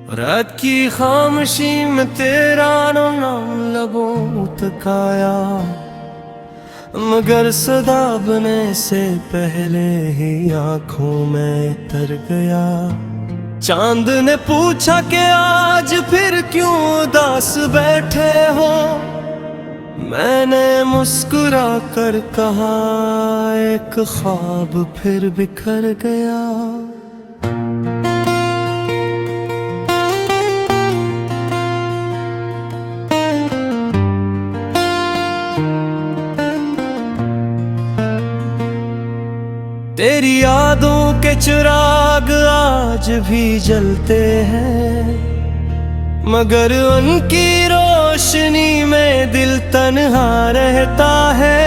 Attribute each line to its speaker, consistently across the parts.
Speaker 1: रात की खामोशी में तेरा नाम लबों तक आया, मगर सदा बने से पहले ही आंखों में तर गया। चांद ने पूछा कि आज फिर क्यों उदास बैठे हो, मैंने मुस्कुरा कर कहा एक ख्वाब फिर बिखर गया। तेरी यादों के चिराग आज भी जलते हैं, मगर उनकी रोशनी में दिल तन्हा रहता है।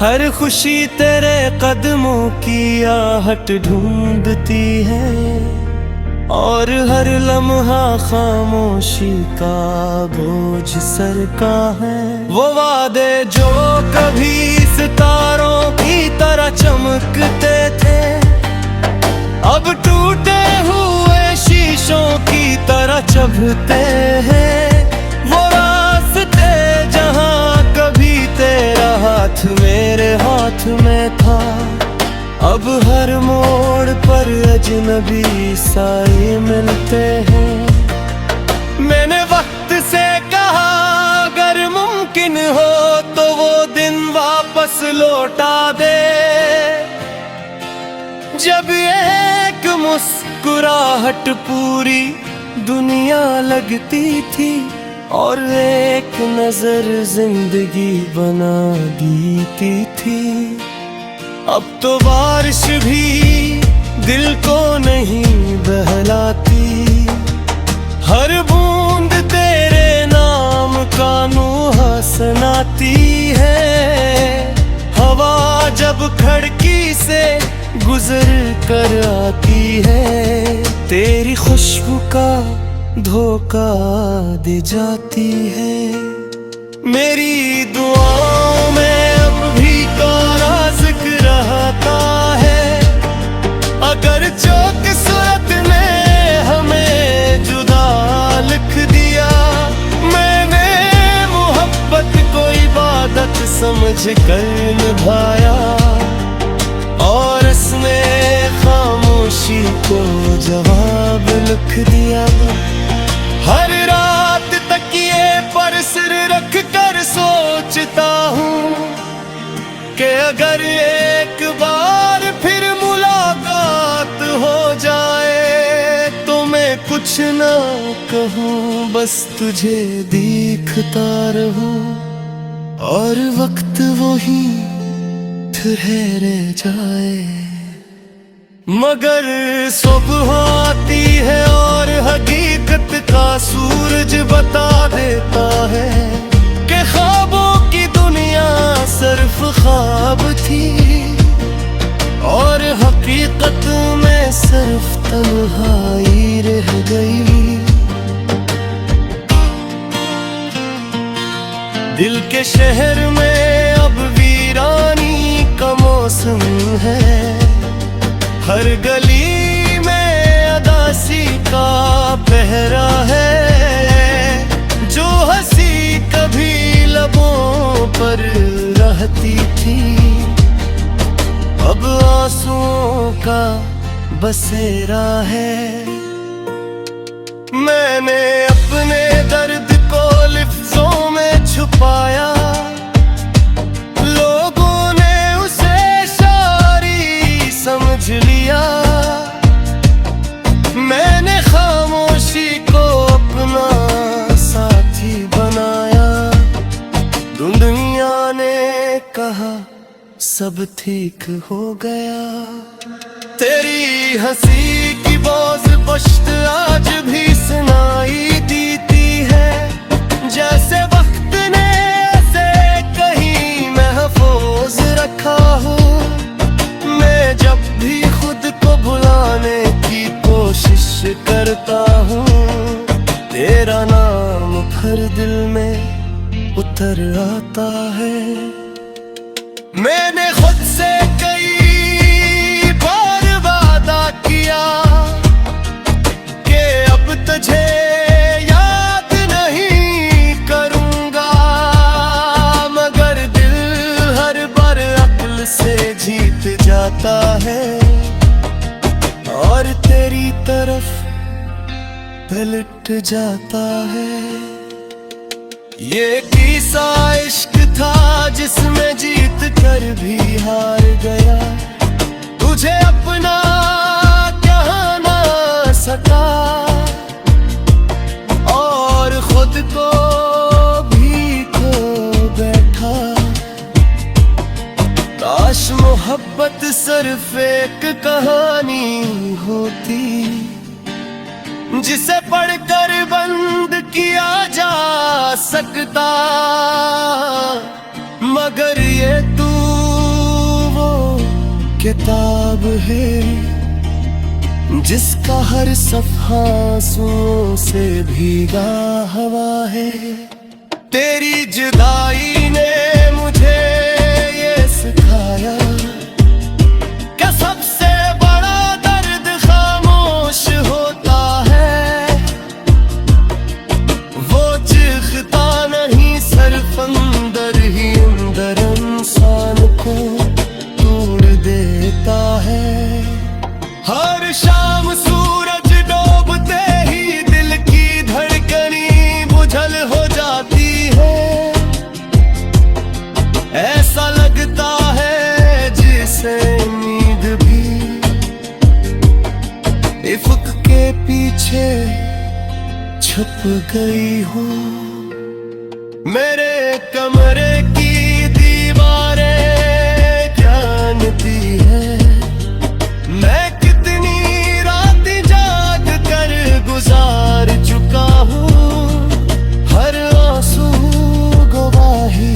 Speaker 1: हर खुशी तेरे कदमों की आहट ढूंढती है, और हर लम्हा खामोशी का बोझ सर का है। वो वादे जो कभी सितारों की तरह चमकते थे, अब टूटे हुए शीशों की तरह चुभते हैं। वो रास्ते जहां कभी तेरा हाथ मेरे हाथ में था, अब हर मोड़ पर अजनबी साए मिलते हैं। मैंने वक्त से कहा अगर मुमकिन हो तो वो दिन वापस लौटा दे, जब एक मुस्कुराहट पूरी दुनिया लगती थी, और एक नजर जिंदगी बना देती थी। अब तो बारिश भी दिल को नहीं बहलाती, हर बूंद तेरे नाम का नूहा सुनाती है। हवा जब खिड़की से गुजर कर आती है, तेरी खुशबू का धोखा दे जाती है। मेरी दुआओं में अब भी तेरा जिक्र रहता है, अगर जो किस्मत ने हमें जुदा लिख दिया। मैंने मोहब्बत को इबादत समझ कर निभाया, और इसने खामोशी को जवाब लिख दिया। हर रात तकिए पर सिर रख कर सोचता हूँ कि अगर एक बार फिर मुलाकात हो जाए तो मैं कुछ ना कहूँ, बस तुझे देखता रहूँ, और वक्त वही ठहर जाए। मगर सुबह आती है और हकीकत का सूरज बता देता है कि ख्वाबों की दुनिया सिर्फ ख्वाब थी, और हकीकत में सिर्फ तन्हाई रह गई। दिल के शहर में अब वीरानी का मौसम है, हर गली में अदासी का पहरा है। जो हंसी कभी लबों पर रहती थी, अब आंसुओं का बसेरा है। मैंने अपने दर्द को लिफ्ज़ों में छुपाया, लोगों ने उसे शायरी समझ लिया। मैंने खामोशी को अपना साथी बनाया, दुनिया ने कहा सब ठीक हो गया। तेरी हंसी की बोझ पश्त आज भी सुनाई देती है, जैसे वक्त ने ऐसे कहीं महफूज रखा हो। मैं जब भी खुद को भुलाने की कोशिश करता हूँ, तेरा नाम फिर दिल में उतर आता है। मैंने खुद से कई बार वादा किया कि अब जीत जाता है और तेरी तरफ पलट जाता है। ये किस्सा इश्क था जिसमें जीत कर भी हार गया, तुझे अपना कह ना सका और खुद को भी खो बैठा। काश मोहब्बत सिर्फ एक कहानी होती जिसे पढ़कर बंद किया जा सकता, मगर ये तू वो किताब है जिसका हर सफ़ा आंसुओं से भीगा हुआ है। तेरी जुदाई ने मुझे ये सिखाया कि सबसे बड़ा दर्द खामोश होता है। वो चीखता नहीं सिर्फ अंदर ही अंदर इंसान को तोड़ देता है। हर शाम सूरज डूबते ही दिल की धड़कनी बुझल हो जाती है। ऐसा लगता है जिसे नींद भी इफ्क के पीछे छुप गई हो। मेरे कमरे की दीवारें जानती है मैं कितनी रात जाग कर गुजार चुका हूँ। हर आंसू गवाही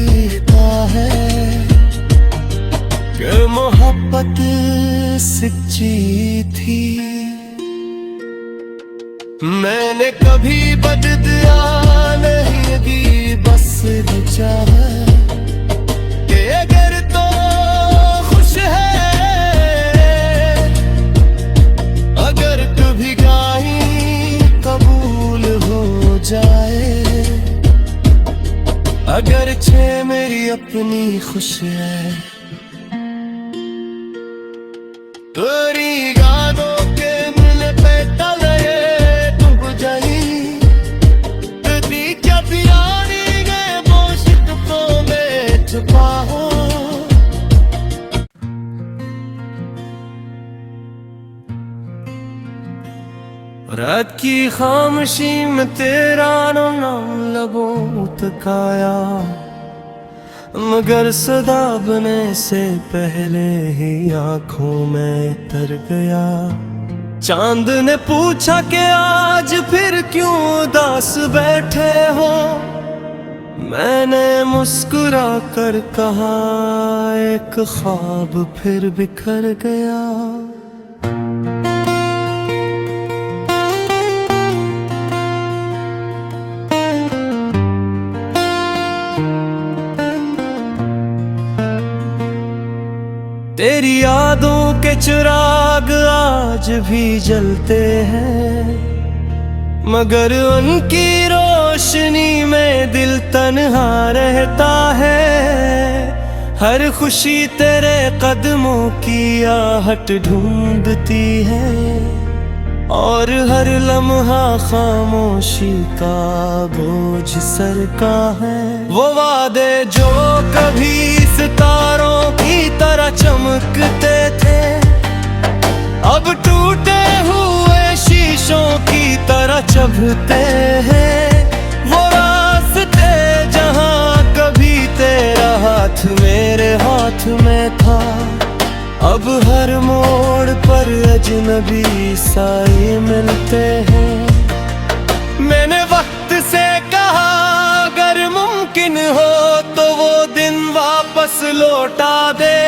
Speaker 1: देता है कि मोहब्बत सच्ची थी। मैंने कभी बददिया नहीं दी, बस चाहा कि अगर तो खुश है, अगर कभी गाई कबूल हो जाए, अगर छे मेरी अपनी खुश है। तेरी गानों के मिल पे तले डूब जाई, तेरी क्या प्यारी गए बोशिकों में छुपा हो। रात की खामोशी में तेरा नाम लबों तक आया, मगर सदा बने से पहले ही आंखों में तर गया। चांद ने पूछा कि आज फिर क्यों उदास बैठे हो, मैंने मुस्कुरा कर कहा एक ख्वाब फिर बिखर गया। तेरी यादों के चिराग आज भी जलते हैं, मगर उनकी रोशनी में दिल तन्हा रहता है। हर खुशी तेरे कदमों की आहट ढूंढती है और हर लम्हा खामोशी का बोझ सर का है। वो वादे जो कभी सितारों की तरह चमकते थे, अब टूटे हुए शीशों की तरह चुभते हैं। वो रास्ते जहां कभी तेरा हाथ मेरे हाथ में था, अब हर मोड़ पर अजनबी साए मिलते हैं। मैंने वक्त से कहा अगर मुमकिन हो तो वो दिन वापस लौटा दे,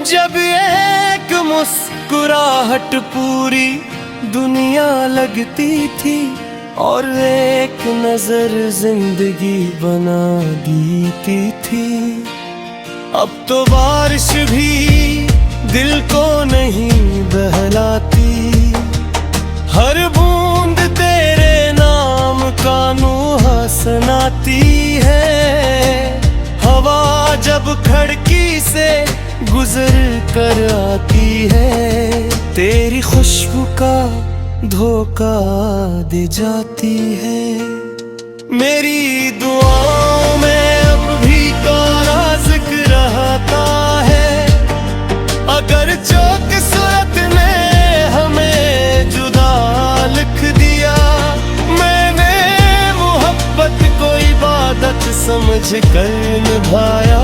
Speaker 1: जब एक मुस्कुराहट पूरी दुनिया लगती थी और एक नजर जिंदगी बना देती थी। अब तो बारिश भी दिल को नहीं बहलाती, हर बूंद तेरे नाम का नूहा सुनाती है। हवा जब खड़ गुजर कर आती है, तेरी खुशबू का धोखा दे जाती है। मेरी दुआओं में अब भी तेरा जिक्र रहता है, अगर जो किस्मत ने हमें जुदा लिख दिया। मैंने मोहब्बत को इबादत समझ कर निभाया,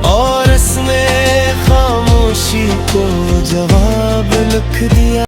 Speaker 1: और इसने खामोशी को जवाब लिख दिया।